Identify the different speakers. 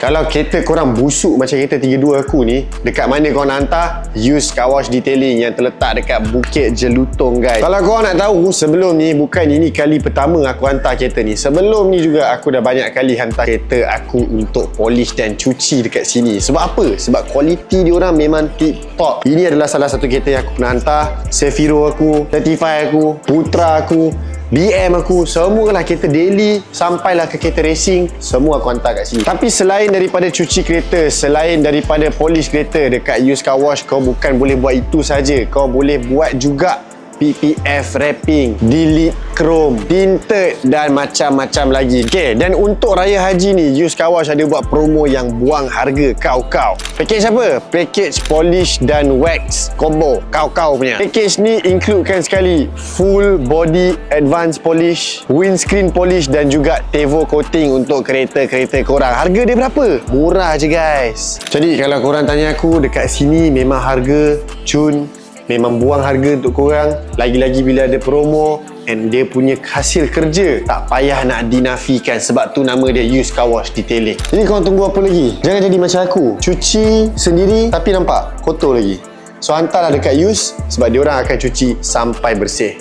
Speaker 1: Kalau kereta korang busuk macam kereta 32 aku ni, dekat mana korang nak hantar? Use Car Wash Detailing yang terletak dekat Bukit Jelutong, guys. Kalau korang nak tahu, sebelum ni bukan ini kali pertama aku hantar kereta ni. Sebelum ni juga aku dah banyak kali hantar kereta aku untuk polish dan cuci dekat sini. Sebab apa? Sebab kualiti diorang memang tip-top. Ini adalah salah satu kereta yang aku pernah hantar. Sefiro aku, 35 aku, Putra aku, BM aku, semualah kereta daily sampailah ke kereta racing, semua aku hantar kat sini. Tapi selain daripada cuci kereta, selain daripada polish kereta dekat Use Car Wash, kau bukan boleh buat itu saja. Kau boleh buat juga PPF wrapping, delete chrome, tinted dan macam-macam lagi. Okay, dan untuk Raya Haji ni, Use Car Wash ada buat promo yang buang harga kau-kau. Package apa? Package polish dan wax combo, kau-kau punya. Package ni includekan sekali full body advance polish, windscreen polish dan juga Tevo coating untuk kereta-kereta korang. Harga dia berapa? Murah je, guys. Jadi kalau korang tanya aku, dekat sini memang harga cun, memang buang harga untuk korang. Lagi-lagi bila ada promo and dia punya hasil kerja, tak payah nak dinafikan. Sebab tu nama dia Use Car Wash Detailing. Jadi korang tunggu apa lagi? Jangan jadi macam aku, cuci sendiri tapi nampak kotor lagi. So hantarlah dekat Use, sebab diorang akan cuci sampai bersih.